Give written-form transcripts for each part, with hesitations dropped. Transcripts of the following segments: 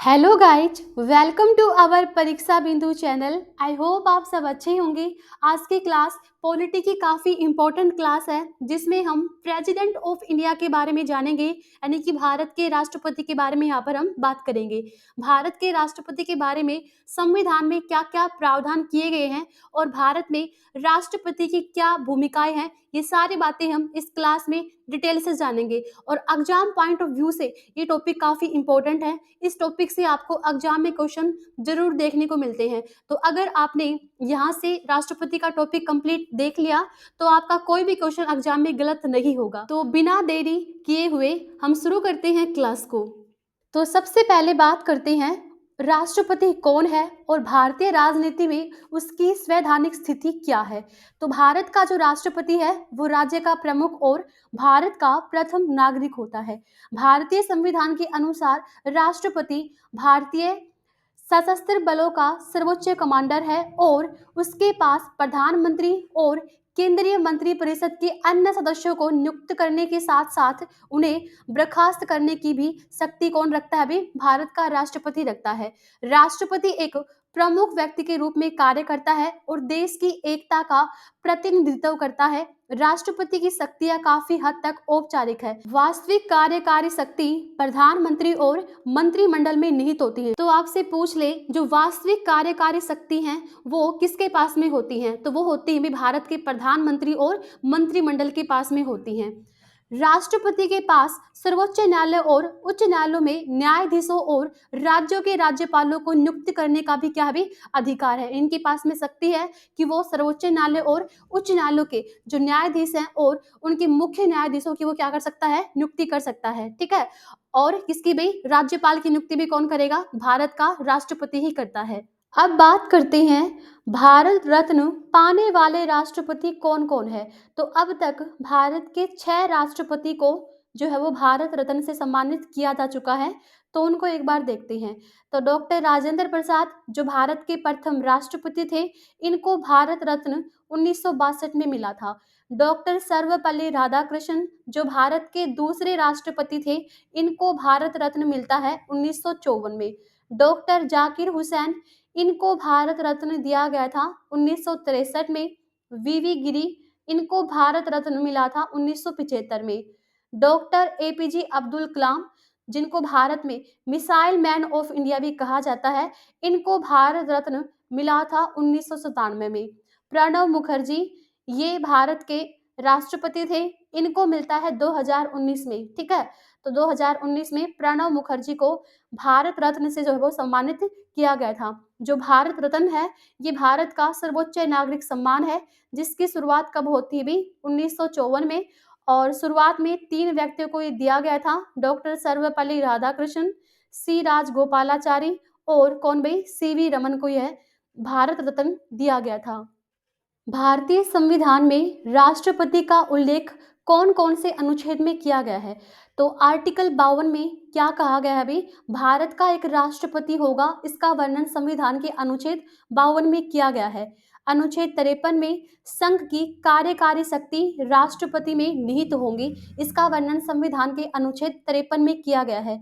Hello guys, welcome to our Pariksha Bindu channel. I hope आप सब अच्छे होंगे। आज की क्लास पॉलिटी की काफ़ी इम्पोर्टेंट क्लास है, जिसमें हम प्रेसिडेंट ऑफ इंडिया के बारे में जानेंगे, यानी कि भारत के राष्ट्रपति के बारे में यहाँ पर हम बात करेंगे। भारत के राष्ट्रपति के बारे में संविधान में क्या क्या प्रावधान किए गए हैं और भारत में राष्ट्रपति की क्या भूमिकाएं हैं, ये सारी बातें हम इस क्लास में डिटेल से जानेंगे। और एग्जाम पॉइंट ऑफ व्यू से ये टॉपिक काफ़ी इंपॉर्टेंट है। इस टॉपिक से आपको एग्जाम में क्वेश्चन जरूर देखने को मिलते हैं। तो अगर आपने यहाँ से राष्ट्रपति का टॉपिक कंप्लीट देख लिया तो आपका कोई भी क्वेश्चन एग्जाम में गलत नहीं होगा। तो बिना देरी किए हुए हम शुरू करते हैं क्लास को। तो सबसे पहले बात करते हैं राष्ट्रपति कौन है और भारतीय राजनीति में उसकी संवैधानिक स्थिति क्या है। तो भारत का जो राष्ट्रपति है वो राज्य का प्रमुख और भारत का प्रथम नागरिक होता है। भारतीय संविधान के अनुसार राष्ट्रपति भारतीय सशस्त्र बलों का सर्वोच्च कमांडर है और उसके पास प्रधानमंत्री और केंद्रीय मंत्रिपरिषद के अन्य सदस्यों को नियुक्त करने के साथ साथ उन्हें बर्खास्त करने की भी शक्ति कौन रखता है? अभी भारत का राष्ट्रपति रखता है। राष्ट्रपति एक प्रमुख व्यक्ति के रूप में कार्य करता है और देश की एकता का प्रतिनिधित्व करता है। राष्ट्रपति की शक्तियां काफी हद तक औपचारिक है। वास्तविक कार्यकारी शक्ति प्रधानमंत्री और मंत्रिमंडल में निहित होती है। तो आपसे पूछ ले, जो वास्तविक कार्यकारी शक्ति हैं वो किसके पास में होती हैं? तो वो होती है भारत के प्रधानमंत्री और मंत्रिमंडल के पास में होती हैं। राष्ट्रपति के पास सर्वोच्च न्यायालय और उच्च न्यायालयों में न्यायाधीशों और राज्यों के राज्यपालों को नियुक्त करने का भी क्या भी अधिकार है। इनके पास में शक्ति है कि वो सर्वोच्च न्यायालय और उच्च न्यायालयों के जो न्यायाधीश हैं और उनके मुख्य न्यायाधीशों की वो क्या कर सकता है? नियुक्ति कर सकता है। ठीक है। और किसकी भी? राज्यपाल की नियुक्ति भी कौन करेगा? भारत का राष्ट्रपति ही करता है। अब बात करते हैं भारत रत्न पाने वाले राष्ट्रपति कौन कौन है। तो अब तक भारत के 6 राष्ट्रपति को जो है वो भारत रत्न से सम्मानित किया जा चुका है। तो उनको एक बार देखते हैं। तो डॉक्टर राजेंद्र प्रसाद जो भारत के प्रथम राष्ट्रपति थे, इनको भारत रत्न 1962 में मिला था। डॉक्टर सर्वपल्ली राधाकृष्णन जो भारत के दूसरे राष्ट्रपति थे, इनको भारत रत्न मिलता है 1954 में। डॉक्टर जाकिर हुसैन, इनको भारत रत्न दिया गया था 1963 में। वीवी गिरी, इनको भारत रत्न मिला था 1975 में। डॉक्टर एपीजे अब्दुल कलाम, जिनको भारत में मिसाइल मैन ऑफ इंडिया भी कहा जाता है, इनको भारत रत्न मिला था 1997 में। प्रणब मुखर्जी, ये भारत के राष्ट्रपति थे, इनको मिलता है 2019 में। ठीक है। तो 2019 में प्रणब मुखर्जी को भारत रत्न से जो है वो सम्मानित किया गया था। जो भारत रत्न है ये भारत का सर्वोच्च नागरिक सम्मान है, जिसकी शुरुआत कब होती है भी? 1954 में। और शुरुआत में 3 व्यक्तियों को ये दिया गया था, डॉक्टर सर्वपल्ली राधाकृष्णन, सी राजगोपालाचारी और कौन भाई? सीवी रमन को यह भारत रत्न दिया गया था। भारतीय संविधान में राष्ट्रपति का उल्लेख कौन कौन से अनुच्छेद में किया गया है? तो आर्टिकल 52 में क्या कहा गया है? अभी भारत का एक राष्ट्रपति होगा, इसका वर्णन संविधान के अनुच्छेद 52 में किया गया है। अनुच्छेद 53 में संघ की कार्यकारी शक्ति राष्ट्रपति में निहित होंगी, इसका वर्णन संविधान के अनुच्छेद 53 में किया गया है।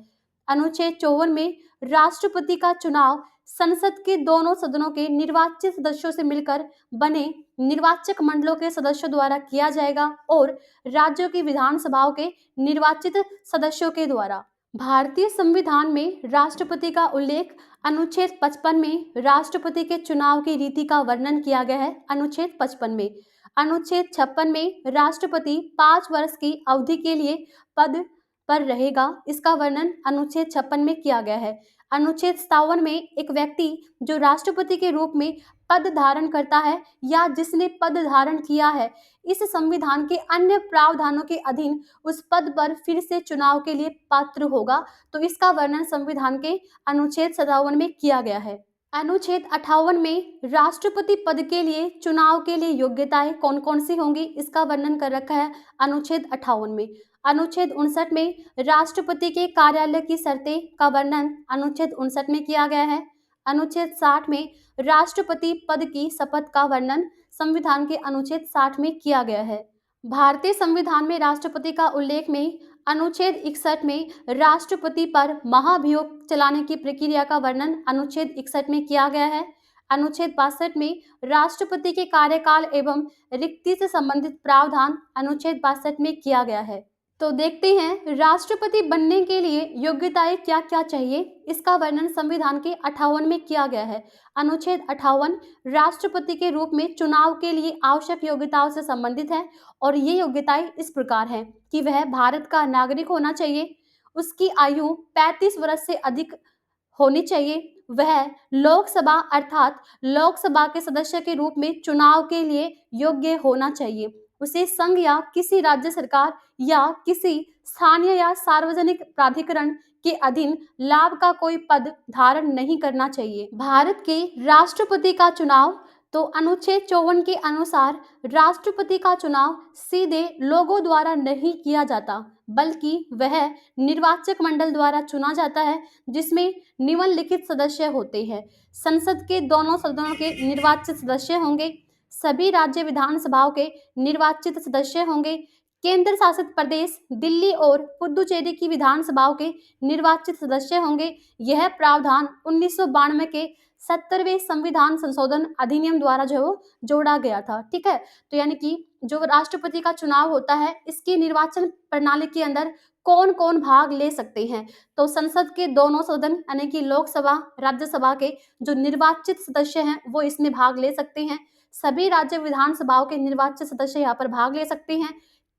अनुच्छेद 54 में राष्ट्रपति का चुनाव संसद के दोनों सदनों के निर्वाचित सदस्यों से मिलकर बने निर्वाचक मंडलों के सदस्यों द्वारा किया जाएगा और राज्यों की विधानसभाओं के निर्वाचित सदस्यों के द्वारा। भारतीय संविधान में राष्ट्रपति का उल्लेख अनुच्छेद 55 में राष्ट्रपति के चुनाव की रीति का वर्णन किया गया है। अनुच्छेद 55 में। अनुच्छेद 56 में राष्ट्रपति 5 वर्ष की अवधि के लिए पद पर रहेगा, इसका वर्णन अनुच्छेद 56 में किया गया है। अनुच्छेद 57 में एक व्यक्ति जो राष्ट्रपति के रूप में पद धारण करता है या जिसने पद धारण किया है, इस संविधान के अन्य प्रावधानों के अधीन उस पद पर फिर से चुनाव के लिए पात्र होगा। तो इसका वर्णन संविधान के अनुच्छेद 57 में किया गया है। अनुच्छेद 58 में राष्ट्रपति पद के लिए चुनाव के लिए योग्यताएं कौन कौन सी होंगी, इसका वर्णन कर रखा है अनुच्छेद 58 में। अनुच्छेद 59 में राष्ट्रपति के कार्यालय की शर्तें का वर्णन अनुच्छेद 59 में किया गया है। अनुच्छेद 60 में राष्ट्रपति पद की शपथ का वर्णन संविधान के अनुच्छेद 60 में किया गया है। भारतीय संविधान में राष्ट्रपति का उल्लेख में अनुच्छेद 61 में राष्ट्रपति पर महाभियोग चलाने की प्रक्रिया का वर्णन अनुच्छेद 61 में किया गया है। अनुच्छेद 62 में राष्ट्रपति के कार्यकाल एवं रिक्ति से संबंधित प्रावधान अनुच्छेद 62 में किया गया है। तो देखते हैं राष्ट्रपति बनने के लिए योग्यताएं क्या क्या चाहिए। इसका वर्णन संविधान के 58 में किया गया है। अनुच्छेद 58 राष्ट्रपति के रूप में चुनाव के लिए आवश्यक योग्यताओं से संबंधित है और ये योग्यताएं इस प्रकार हैं कि वह भारत का नागरिक होना चाहिए, उसकी आयु 35 वर्ष से अधिक होनी चाहिए, वह लोकसभा अर्थात लोकसभा के सदस्य के रूप में चुनाव के लिए योग्य होना चाहिए, उसे संघ या किसी राज्य सरकार या किसी स्थानीय या सार्वजनिक प्राधिकरण के अधीन लाभ का कोई पद धारण नहीं करना चाहिए। भारत के राष्ट्रपति का चुनाव तो अनुच्छेद 54 के अनुसार राष्ट्रपति का चुनाव सीधे लोगों द्वारा नहीं किया जाता, बल्कि वह निर्वाचक मंडल द्वारा चुना जाता है, जिसमें निम्नलिखित सदस्य होते हैं। संसद के दोनों सदनों के निर्वाचित सदस्य होंगे, सभी राज्य विधानसभाओं के निर्वाचित सदस्य होंगे, केंद्र शासित प्रदेश दिल्ली और पुदुचेरी की विधानसभाओं के निर्वाचित सदस्य होंगे। यह प्रावधान 1992 के 70वें संविधान संशोधन अधिनियम द्वारा जो जोड़ा गया था। ठीक है, तो यानी कि जो राष्ट्रपति का चुनाव होता है, इसकी निर्वाचन प्रणाली के अंदर कौन कौन भाग ले सकते हैं। तो संसद के दोनों सदन यानी कि लोकसभा राज्यसभा के जो निर्वाचित सदस्य हैं वो इसमें भाग ले सकते हैं। सभी राज्य विधानसभाओं के निर्वाचित सदस्य यहाँ पर भाग ले सकते हैं।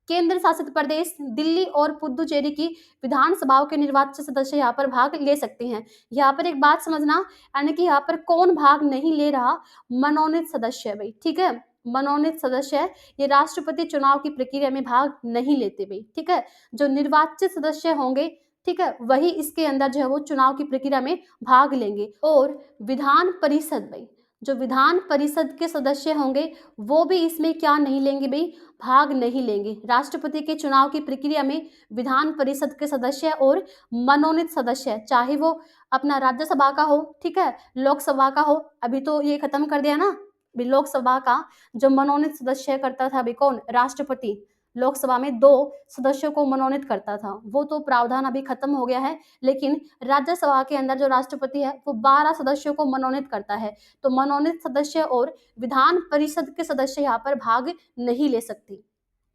केंद्र शासित प्रदेश दिल्ली और पुदुचेरी की विधानसभाओं के निर्वाचित सदस्य यहाँ पर भाग ले सकते हैं। यहाँ पर एक बात समझना, यानी कि यहाँ पर कौन भाग नहीं ले रहा, मनोनीत सदस्य भाई। ठीक है, मनोनीत सदस्य ये राष्ट्रपति चुनाव की प्रक्रिया में भाग नहीं लेते भाई। ठीक है, जो निर्वाचित सदस्य होंगे, ठीक है, वही इसके अंदर जो है वो चुनाव की प्रक्रिया में भाग लेंगे। और विधान परिषद भाई, जो विधान परिषद के सदस्य होंगे वो भी इसमें क्या नहीं लेंगे भाई, भाग नहीं लेंगे। राष्ट्रपति के चुनाव की प्रक्रिया में विधान परिषद के सदस्य और मनोनीत सदस्य, चाहे वो अपना राज्यसभा का हो, ठीक है, लोकसभा का हो, अभी तो ये खत्म कर दिया ना, अभी लोकसभा का जो मनोनीत सदस्य करता था अभी कौन, राष्ट्रपति। लोकसभा में 2 सदस्यों को मनोनीत करता था, वो तो प्रावधान अभी खत्म हो गया है। लेकिन राज्यसभा के अंदर जो राष्ट्रपति है वो 12 सदस्यों को मनोनीत करता है। तो मनोनीत सदस्य और विधान परिषद के सदस्य यहाँ पर भाग नहीं ले सकते।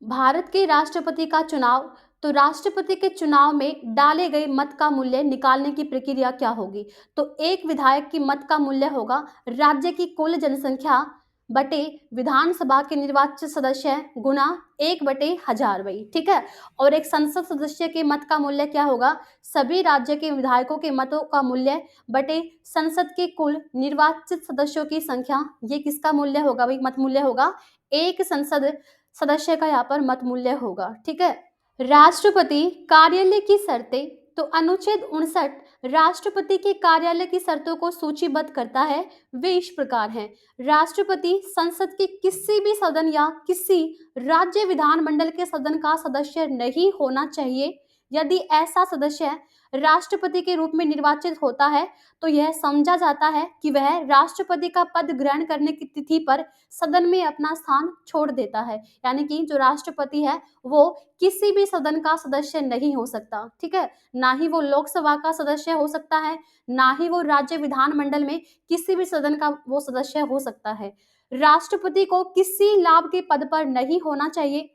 भारत के राष्ट्रपति का चुनाव, तो राष्ट्रपति के चुनाव में डाले गए मत का मूल्य निकालने की प्रक्रिया क्या होगी। तो एक विधायक की मत का मूल्य होगा राज्य की कुल जनसंख्या बटे विधानसभा के निर्वाचित सदस्य गुना 1/1000 भाई। ठीक है, और एक संसद सदस्य के मत का मूल्य क्या होगा, सभी राज्य के विधायकों के मतों का मूल्य बटे संसद के कुल निर्वाचित सदस्यों की संख्या। ये किसका मूल्य होगा भाई, मत मूल्य होगा, एक संसद सदस्य का यहाँ पर मत मूल्य होगा। ठीक है, राष्ट्रपति कार्यालय की शर्तें, तो अनुच्छेद 59 राष्ट्रपति के कार्यालय की शर्तों को सूचीबद्ध करता है। वे इस प्रकार हैं, राष्ट्रपति संसद के किसी भी सदन या किसी राज्य विधानमंडल के सदन का सदस्य नहीं होना चाहिए। यदि ऐसा सदस्य राष्ट्रपति के रूप में निर्वाचित होता है तो यह समझा जाता है कि वह राष्ट्रपति का पद ग्रहण करने की तिथि पर सदन में अपना स्थान छोड़ देता है। यानी कि जो राष्ट्रपति है वो किसी भी सदन का सदस्य नहीं हो सकता। ठीक है, ना ही वो लोकसभा का सदस्य हो सकता है, ना ही वो राज्य विधानमंडल में किसी भी सदन का वो सदस्य हो सकता है। राष्ट्रपति को किसी लाभ के पद पर नहीं होना चाहिए।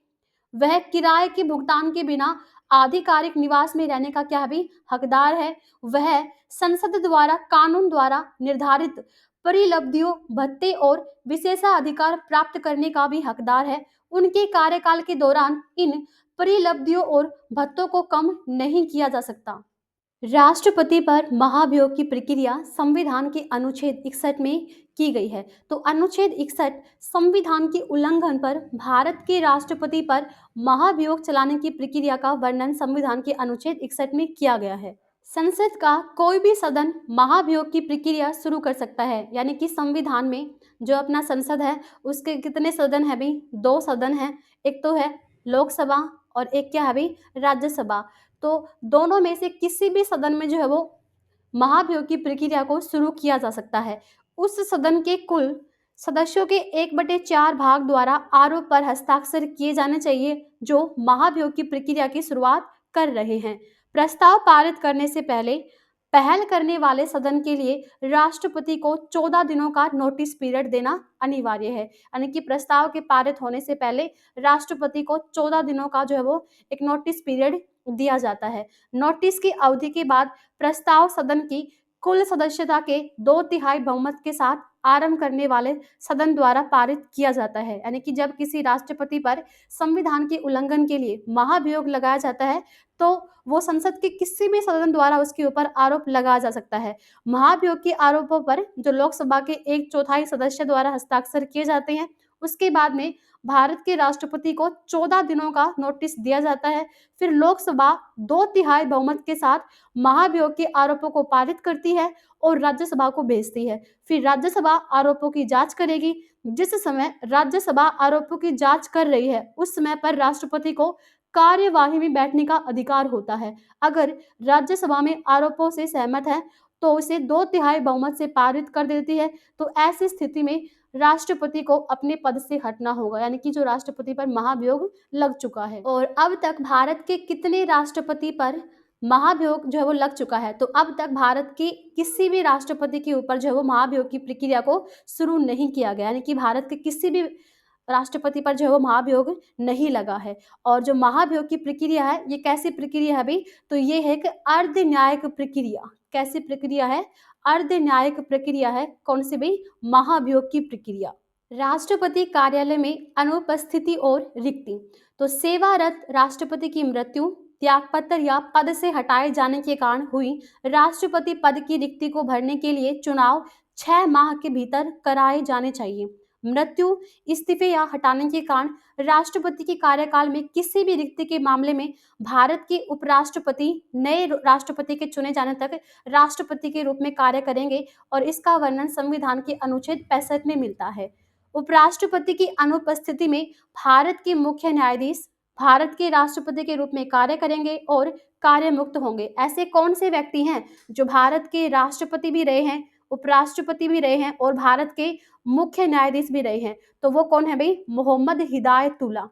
वह किराए के भुगतान के बिना आधिकारिक निवास में रहने का क्या भी हकदार है। वह संसद द्वारा कानून द्वारा निर्धारित परिलब्धियों भत्ते और विशेषाधिकार प्राप्त करने का भी हकदार है। उनके कार्यकाल के दौरान इन परिलब्धियों और भत्तों को कम नहीं किया जा सकता। राष्ट्रपति पर महाभियोग की प्रक्रिया संविधान के अनुच्छेद 61 में की गई है। तो अनुच्छेद 61 संविधान के उल्लंघन पर भारत के राष्ट्रपति पर महाभियोग चलाने की प्रक्रिया का वर्णन संविधान के अनुच्छेद 61 में किया गया है। संसद का कोई भी सदन महाभियोग की प्रक्रिया शुरू कर सकता है। यानी कि संविधान में जो अपना संसद है उसके कितने सदन है भाई, 2 सदन हैं, एक तो है लोकसभा और एक क्या है भाई, राज्यसभा। तो दोनों में से किसी भी सदन में जो है वो महाभियोग की प्रक्रिया को शुरू किया जा सकता है। उस सदन के कुल सदस्यों के 1/4 भाग द्वारा आरोप पर हस्ताक्षर किए जाने चाहिए जो महाभियोग की प्रक्रिया की शुरुआत कर रहे हैं। प्रस्ताव पारित करने से पहले पहल करने वाले सदन के लिए राष्ट्रपति को 14 दिनों का नोटिस पीरियड देना अनिवार्य है। यानी कि प्रस्ताव के पारित होने से पहले राष्ट्रपति को 14 दिनों का जो है वो एक नोटिस पीरियड दिया जाता है। नोटिस की अवधि के बाद प्रस्ताव सदन की कुल सदस्यता के 2/3 बहुमत के साथ आरंभ करने वाले सदन द्वारा पारित किया जाता है। यानी कि जब किसी राष्ट्रपति पर संविधान के उल्लंघन के लिए महाभियोग लगाया जाता है तो वो संसद के किसी भी सदन द्वारा उसके ऊपर आरोप लगाया जा सकता है। महाभियोग के आरोपों पर जो लोकसभा के 1/4 सदस्य द्वारा हस्ताक्षर किए जाते हैं, उसके बाद में भारत के राष्ट्रपति को 14 दिनों का नोटिस दिया जाता है। फिर लोकसभा 2/3 बहुमत के साथ महाभियोग के आरोपों को पारित करती है और राज्यसभा को भेजती है। फिर राज्यसभा आरोपों की जांच करेगी। जिस समय राज्यसभा आरोपों की जांच कर रही है, उस समय पर राष्ट्रपति को कार्यवाही में बैठने का अधिकार होता है। अगर राज्यसभा में आरोपों से सहमत है तो उसे 2/3 बहुमत से पारित कर देती है। तो ऐसी स्थिति में राष्ट्रपति को अपने पद से हटना होगा, यानी कि जो राष्ट्रपति पर महाभियोग लग चुका है। और अब तक भारत के कितने राष्ट्रपति पर महाभियोग जो है वो लग चुका है? तो अब तक भारत के किसी भी राष्ट्रपति के ऊपर जो है वो महाभियोग की प्रक्रिया को शुरू नहीं किया गया, यानी कि भारत के किसी भी राष्ट्रपति पर जो है वो महाभियोग नहीं लगा है। और जो महाभियोग की प्रक्रिया है, ये कैसी प्रक्रिया है भाई? तो ये है कि अर्ध न्यायिक प्रक्रिया। कैसी प्रक्रिया है? अर्ध न्यायिक प्रक्रिया है। कौन सी भाई? महाभियोग की प्रक्रिया। राष्ट्रपति कार्यालय में अनुपस्थिति और रिक्ति। तो सेवारत राष्ट्रपति की मृत्यु, त्यागपत्र या पद से हटाए जाने के कारण हुई राष्ट्रपति पद की रिक्ति को भरने के लिए चुनाव 6 माह के भीतर कराए जाने चाहिए। मृत्यु, इस्तीफे या हटाने के कारण राष्ट्रपति के कार्यकाल में किसी भी रिक्ति के मामले में भारत के उपराष्ट्रपति नए राष्ट्रपति के चुने जाने तक राष्ट्रपति के रूप में कार्य करेंगे और इसका वर्णन संविधान के अनुच्छेद 65 में मिलता है। उपराष्ट्रपति की अनुपस्थिति में भारत के मुख्य न्यायाधीश भारत के राष्ट्रपति के रूप में कार्य करेंगे और कार्य मुक्त होंगे। ऐसे कौन से व्यक्ति हैं जो भारत के राष्ट्रपति भी रहे हैं, उपराष्ट्रपति भी रहे हैं और भारत के मुख्य न्यायाधीश भी रहे हैं? तो वो कौन है भाई? मोहम्मद हिदायतुल्ला।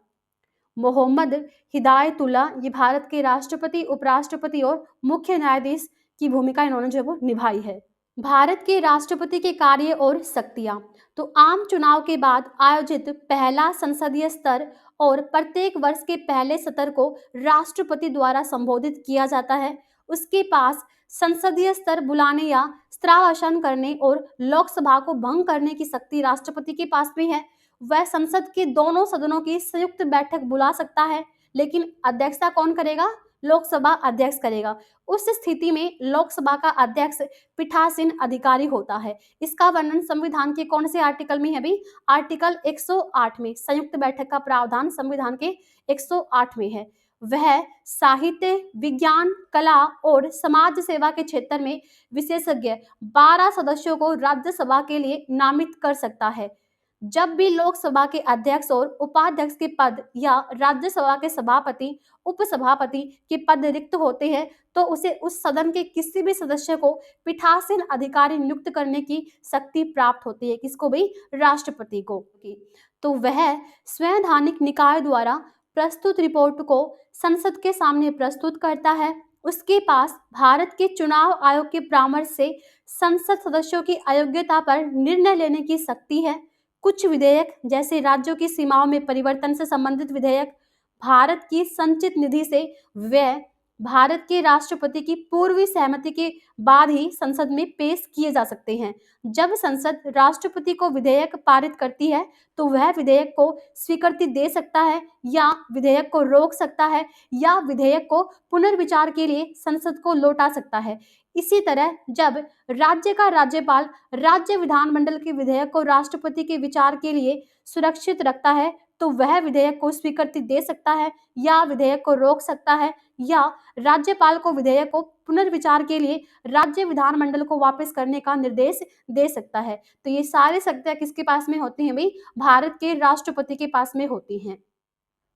मोहम्मद हिदायतुल्ला ये भारत के राष्ट्रपति, उपराष्ट्रपति और मुख्य न्यायाधीश की भूमिका इन्होंने जो वो निभाई है। भारत के राष्ट्रपति के कार्य और शक्तियां। तो आम चुनाव के बाद आयोजित पहला संसदीय स्तर और प्रत्येक वर्ष के पहले सत्र को राष्ट्रपति द्वारा संबोधित किया जाता है। उसके पास संसदीय स्तर बुलाने या स्त्रावसान करने और लोकसभा को भंग करने की शक्ति राष्ट्रपति के पास भी है। वह संसद के दोनों सदनों की संयुक्त बैठक बुला सकता है, लेकिन अध्यक्षता कौन करेगा? लोकसभा अध्यक्ष करेगा। उस स्थिति में लोकसभा का अध्यक्ष पीठासीन अधिकारी होता है। इसका वर्णन संविधान के कौन से आर्टिकल में है भी? आर्टिकल 108 में। संयुक्त बैठक का प्रावधान संविधान के 108 में है। वह साहित्य, विज्ञान, कला और समाज सेवा के क्षेत्र में विशेषज्ञ 12 सदस्यों को राज्यसभा के लिए नामित कर सकता है। जब भी लोकसभा के अध्यक्ष और उपाध्यक्ष के पद या राज्यसभा के सभापति, उपसभापति के पद रिक्त होते हैं तो उसे उस सदन के किसी भी सदस्य को पीठासीन अधिकारी नियुक्त करने की शक्ति प्राप्त होती है। किसको भाई? राष्ट्रपति को। तो वह संवैधानिक निकाय द्वारा प्रस्तुत रिपोर्ट को संसद के सामने प्रस्तुत करता है। उसके पास भारत के चुनाव आयोग के परामर्श से संसद सदस्यों की अयोग्यता पर निर्णय लेने की शक्ति है। कुछ विधेयक जैसे राज्यों की सीमाओं में परिवर्तन से संबंधित विधेयक भारत की संचित निधि से व्यय भारत के राष्ट्रपति की पूर्व सहमति के बाद ही संसद में पेश किए जा सकते हैं। जब संसद राष्ट्रपति को विधेयक पारित करती है तो वह विधेयक को स्वीकृति दे सकता है या विधेयक को रोक सकता है या विधेयक को पुनर्विचार के लिए संसद को लौटा सकता है। इसी तरह जब राज्य का राज्यपाल राज्य विधानमंडल के विधेयक को राष्ट्रपति के विचार के लिए सुरक्षित रखता है तो वह विधेयक को स्वीकृति दे सकता है या विधेयक को रोक सकता है या राज्यपाल को विधेयक को पुनर्विचार के लिए राज्य विधानमंडल को वापस करने का निर्देश दे सकता है। तो ये सारी शक्तियां किसके पास में होती हैं भाई? भारत के राष्ट्रपति के पास में होती हैं।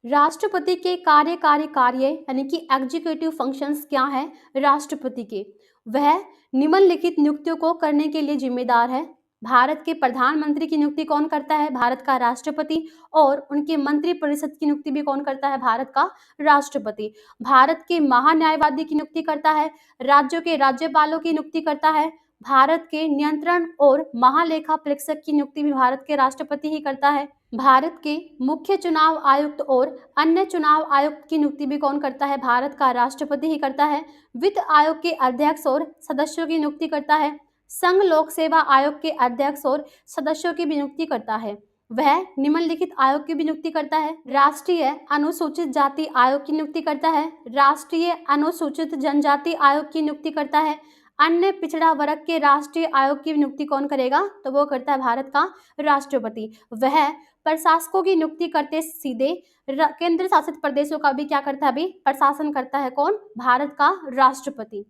राष्ट्रपति के कार्यकारी कार्य यानी कि एग्जीक्यूटिव फंक्शंस क्या है राष्ट्रपति के? वह निम्नलिखित नियुक्तियों को करने के लिए जिम्मेदार है। भारत के प्रधानमंत्री की नियुक्ति कौन करता है? भारत का राष्ट्रपति। और उनके मंत्री परिषद की नियुक्ति भी कौन करता है? भारत का राष्ट्रपति। भारत के महान्यायवादी की नियुक्ति करता है, राज्यों के राज्यपालों की नियुक्ति करता है, भारत के नियंत्रण और महालेखा परीक्षक की नियुक्ति भी भारत के राष्ट्रपति ही करता है। भारत के मुख्य चुनाव आयुक्त और अन्य चुनाव आयुक्त की नियुक्ति भी कौन करता है? भारत का राष्ट्रपति ही करता है। वित्त आयोग के अध्यक्ष और सदस्यों की नियुक्ति करता है। संघ लोक सेवा आयोग के अध्यक्ष और सदस्यों की भी नियुक्ति करता है। वह निम्नलिखित आयोग की भी नियुक्ति करता है। राष्ट्रीय अनुसूचित जाति आयोग की नियुक्ति करता है, राष्ट्रीय अनुसूचित जनजाति आयोग की नियुक्ति करता है। अन्य पिछड़ा वर्ग के राष्ट्रीय आयोग की नियुक्ति कौन करेगा? तो वो करता है भारत का राष्ट्रपति। वह प्रशासकों की नियुक्ति करते सीधे केंद्र शासित प्रदेशों का भी क्या करता है? अभी प्रशासन करता है कौन? भारत का राष्ट्रपति।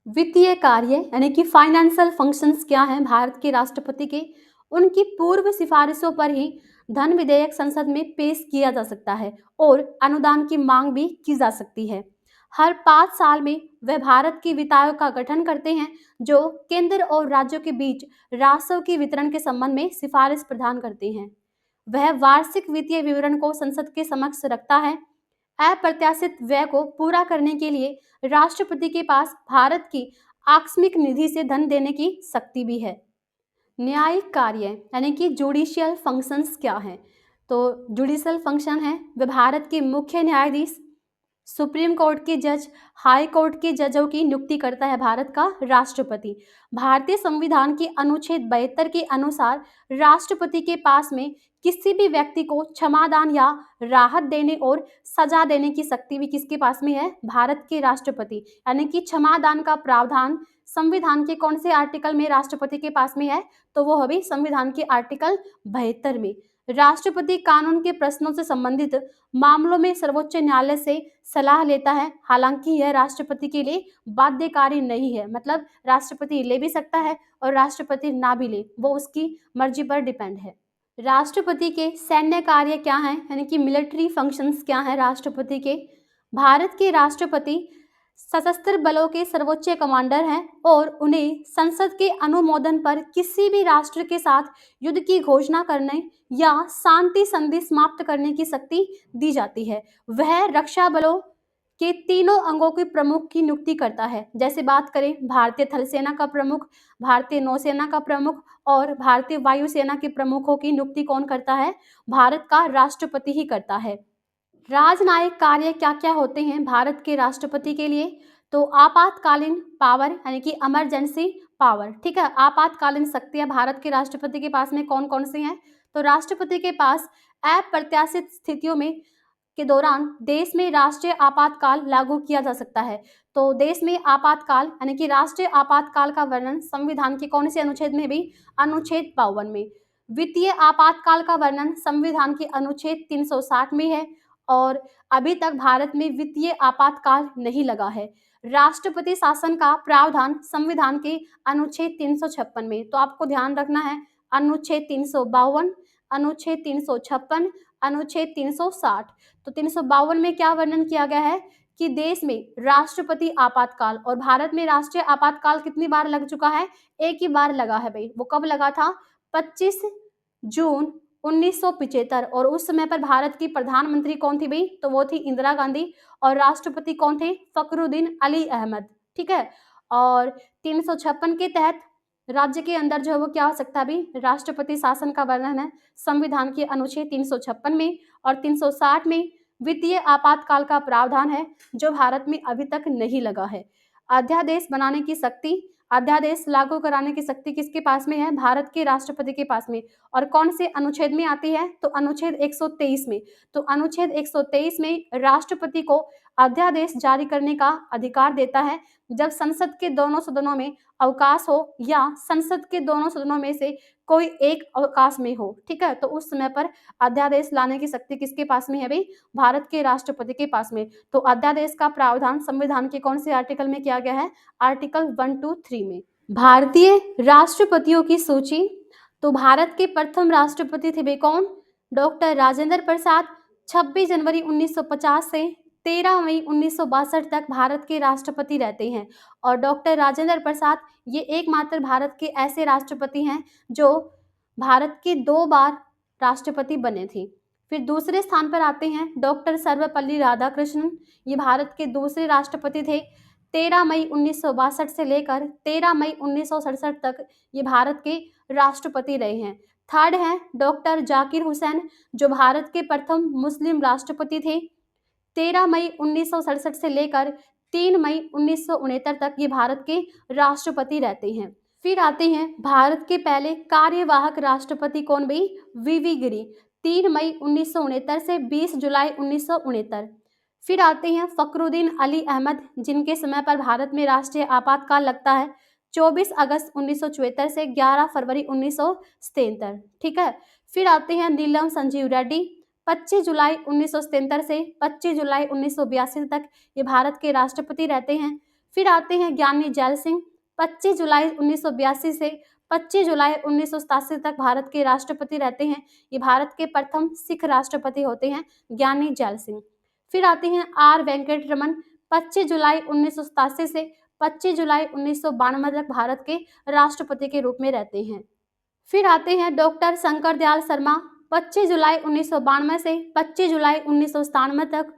वित्तीय कार्य यानी कि फाइनेंशियल फंक्शंस क्या हैं भारत के राष्ट्रपति के? उनकी पूर्व सिफारिशों पर ही धन विधेयक संसद में पेश किया जा सकता है और अनुदान की मांग भी की जा सकती है। हर 5 साल में वह भारत की वित्त आयोग का गठन करते हैं जो केंद्र और राज्यों के बीच राजस्व के वितरण के संबंध में सिफारिश प्रदान करते हैं। वह वार्षिक वित्तीय विवरण को संसद के समक्ष रखता है। अप्रत्याशित व्यय को पूरा करने के लिए राष्ट्रपति के पास भारत की आकस्मिक निधि से धन देने की शक्ति भी है। न्यायिक कार्य यानी कि जुडिशियल फंक्शंस क्या हैं? तो जुडिशियल फंक्शन है वह भारत के मुख्य न्यायाधीश, सुप्रीम कोर्ट के जज, हाई कोर्ट के जजों की नियुक्ति करता है भारत का राष्ट्रपति। भारतीय संविधान के अनुच्छेद 72 के अनुसार राष्ट्रपति के पास में किसी भी व्यक्ति को क्षमादान या राहत देने और सजा देने की शक्ति भी किसके पास में है? भारत के राष्ट्रपति। यानी कि क्षमादान का प्रावधान संविधान के कौन से आर्टिकल में राष्ट्रपति के पास में है? तो वो अभी संविधान के आर्टिकल 72 में। राष्ट्रपति कानून के प्रश्नों से संबंधित मामलों में सर्वोच्च न्यायालय से सलाह लेता है, हालांकि यह राष्ट्रपति के लिए बाध्यकारी नहीं है। मतलब राष्ट्रपति ले भी सकता है और राष्ट्रपति ना भी ले, वो उसकी मर्जी पर डिपेंड है। राष्ट्रपति के सैन्य कार्य क्या हैं? यानी कि मिलिट्री फंक्शंस क्या हैं राष्ट्रपति के? भारत के राष्ट्रपति सशस्त्र बलों के सर्वोच्च कमांडर हैं और उन्हें संसद के अनुमोदन पर किसी भी राष्ट्र के साथ युद्ध की घोषणा करने या शांति संधि समाप्त करने की शक्ति दी जाती है। वह रक्षा बलों के तीनों अंगों के प्रमुख की नियुक्ति करता है। जैसे बात करें भारतीय थल सेना का प्रमुख, भारतीय नौसेना का प्रमुख और भारतीय वायुसेना के प्रमुखों की नियुक्ति कौन करता है? भारत का राष्ट्रपति ही करता है। राजनयिक कार्य क्या क्या होते हैं भारत के राष्ट्रपति के लिए? तो आपातकालीन पावर यानी कि इमरजेंसी पावर, ठीक है। आपातकालीन शक्तियां भारत के राष्ट्रपति के पास में कौन कौन सी हैं? तो राष्ट्रपति के पास अप्रत्याशित स्थितियों में के दौरान देश में राष्ट्रीय आपातकाल लागू किया जा सकता है। तो देश में आपातकाल यानी कि राष्ट्रीय आपातकाल का वर्णन संविधान के कौन से अनुच्छेद में भी? अनुच्छेद 52 में। वित्तीय आपातकाल का वर्णन संविधान के अनुच्छेद 360 में है और अभी तक भारत में वित्तीय आपातकाल नहीं लगा है। राष्ट्रपति शासन का प्रावधान संविधान के अनुच्छेद 356 में। तो आपको ध्यान रखना है अनुच्छेद 352, अनुच्छेद 356, अनुच्छेद 360। तो 352 में क्या वर्णन किया गया है कि देश में राष्ट्रपति आपातकाल, और भारत में राष्ट्रीय आपातकाल कितनी बार लग चुका है? एक ही बार लगा है भाई। वो कब लगा था? 25 जून 1975। और उस समय पर भारत की प्रधानमंत्री कौन थी भाई? तो वो थी इंदिरा गांधी। और राष्ट्रपति कौन थे? फखरुद्दीन अली अहमद, ठीक है। और 356 के तहत राज्य के अंदर जो है वो क्या हो सकता है अभी? राष्ट्रपति शासन का वर्णन है संविधान के अनुच्छेद 356 में। और 360 में वित्तीय आपातकाल का प्रावधान है जो भारत में अभी तक नहीं लगा है। अध्यादेश बनाने की शक्ति, अध्यादेश लागू कराने की शक्ति किसके पास में है? भारत के राष्ट्रपति के पास में। और कौन से अनुच्छेद में आती है? तो अनुच्छेद 123 में। तो अनुच्छेद 123 में राष्ट्रपति को अध्यादेश जारी करने का अधिकार देता है जब संसद के दोनों सदनों में अवकाश हो या संसद के दोनों सदनों में से कोई एक अवकाश में हो, ठीक है। तो उस समय पर अध्यादेश लाने की शक्ति किसके पास में है भाई? भारत के राष्ट्रपति के पास में। तो अध्यादेश का प्रावधान संविधान के कौन से आर्टिकल में किया गया है? आर्टिकल 1, 2, 3 में। भारतीय राष्ट्रपतियों की सूची। तो भारत के प्रथम राष्ट्रपति थे वे कौन? डॉक्टर राजेंद्र प्रसाद। 26 जनवरी 1950 से 13 मई 1962 तक भारत के राष्ट्रपति रहते हैं। और डॉक्टर राजेंद्र प्रसाद ये एकमात्र भारत के ऐसे राष्ट्रपति हैं जो भारत के 2 बार राष्ट्रपति बने थे। फिर दूसरे स्थान पर आते हैं डॉक्टर सर्वपल्ली राधाकृष्णन। ये भारत के दूसरे राष्ट्रपति थे। 13 मई 1962 से लेकर 13 मई 1967 तक ये भारत के राष्ट्रपति रहे हैं। थर्ड हैं डॉक्टर जाकिर हुसैन, जो भारत के प्रथम मुस्लिम राष्ट्रपति थे। 13 मई 1967 से लेकर 3 मई 1969 तक ये भारत के राष्ट्रपति रहते हैं। फिर आते हैं भारत के पहले कार्यवाहक राष्ट्रपति कौन भाई? वीवी गिरी, 3 मई 1969 से 20 जुलाई 1969। फिर आते हैं फखरुद्दीन अली अहमद, जिनके समय पर भारत में राष्ट्रीय आपातकाल लगता है 24 अगस्त 1974 से 11 फरवरी 1977। ठीक है। फिर आते हैं नीलम संजीव रेड्डी, 25 जुलाई 1977 से 25 जुलाई 1982 तक ये भारत के राष्ट्रपति रहते हैं। फिर आते हैं ज्ञानी जैल सिंह, 25 जुलाई 1982 से 25 जुलाई 1987 तक भारत के राष्ट्रपति रहते हैं। ये भारत के प्रथम सिख राष्ट्रपति होते हैं ज्ञानी जैल सिंह। फिर आते हैं आर वेंकट रमन, 25 जुलाई 1987 से 25 जुलाई 1992 तक भारत के राष्ट्रपति के रूप में रहते हैं। फिर आते हैं डॉक्टर शंकर दयाल शर्मा, 25 जुलाई 1992 से 25 जुलाई 1997 तक।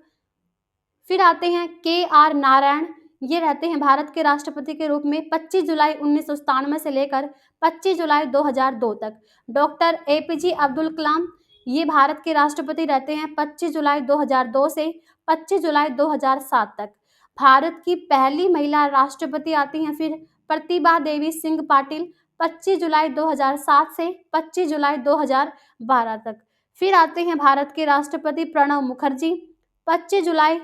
फिर आते हैं के आर नारायण, ये रहते हैं भारत के राष्ट्रपति के रूप में 25 जुलाई 1997 से लेकर 25 जुलाई 2002 तक। डॉक्टर एपीजे अब्दुल कलाम, ये भारत के राष्ट्रपति रहते हैं 25 जुलाई 2002 से 25 जुलाई 2007 तक। भारत की पहली महिला राष्ट्रपति आती हैं फिर प्रतिभा देवी सिंह पाटिल, 25 जुलाई 2007 से 25 जुलाई 2012 तक। फिर आते हैं भारत के राष्ट्रपति प्रणब मुखर्जी, 25 जुलाई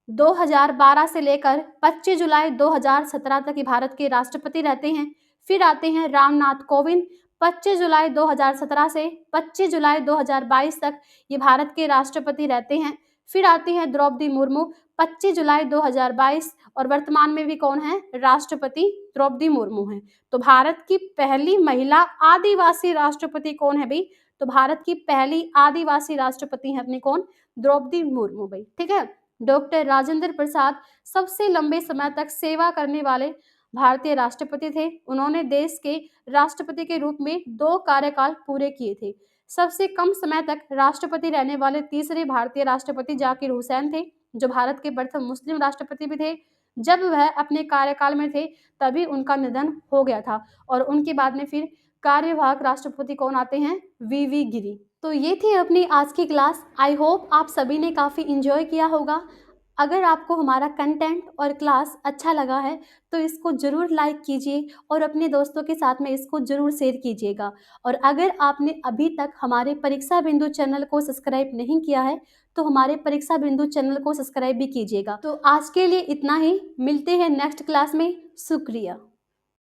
2012 से लेकर 25 जुलाई 2017 तक ये भारत के राष्ट्रपति रहते हैं। फिर आते हैं रामनाथ कोविंद, 25 जुलाई 2017 से 25 जुलाई 2022 तक ये भारत के राष्ट्रपति रहते हैं। फिर आती हैं द्रौपदी मुर्मू, 25 जुलाई 2022, और वर्तमान में भी कौन है? राष्ट्रपति द्रौपदी मुर्मू हैं। तो भारत की पहली महिला आदिवासी राष्ट्रपति कौन है भाई? तो भारत की पहली आदिवासी राष्ट्रपति हैं अपने कौन? द्रौपदी मुर्मू भाई। ठीक है। डॉक्टर राजेंद्र प्रसाद सबसे लंबे समय तक सेवा करने वाले भारतीय राष्ट्रपति थे। उन्होंने देश के राष्ट्रपति के रूप में 2 कार्यकाल पूरे किए थे। सबसे कम समय तक राष्ट्रपति रहने वाले तीसरे भारतीय राष्ट्रपति जाकिर हुसैन थे, जो भारत के प्रथम मुस्लिम राष्ट्रपति भी थे। जब वह अपने कार्यकाल में थे तभी उनका निधन हो गया था, और उनके बाद में फिर कार्यवाहक राष्ट्रपति कौन आते हैं? वीवी गिरी। तो ये थी अपनी आज की क्लास। आई होप आप सभी ने काफ़ी इन्जॉय किया होगा। अगर आपको हमारा कंटेंट और क्लास अच्छा लगा है तो इसको ज़रूर लाइक कीजिए और अपने दोस्तों के साथ में इसको ज़रूर शेयर कीजिएगा। और अगर आपने अभी तक हमारे परीक्षा बिंदु चैनल को सब्सक्राइब नहीं किया है तो हमारे परीक्षा बिंदु चैनल को सब्सक्राइब भी कीजिएगा। तो आज के लिए इतना ही, मिलते हैं नेक्स्ट क्लास में। शुक्रिया।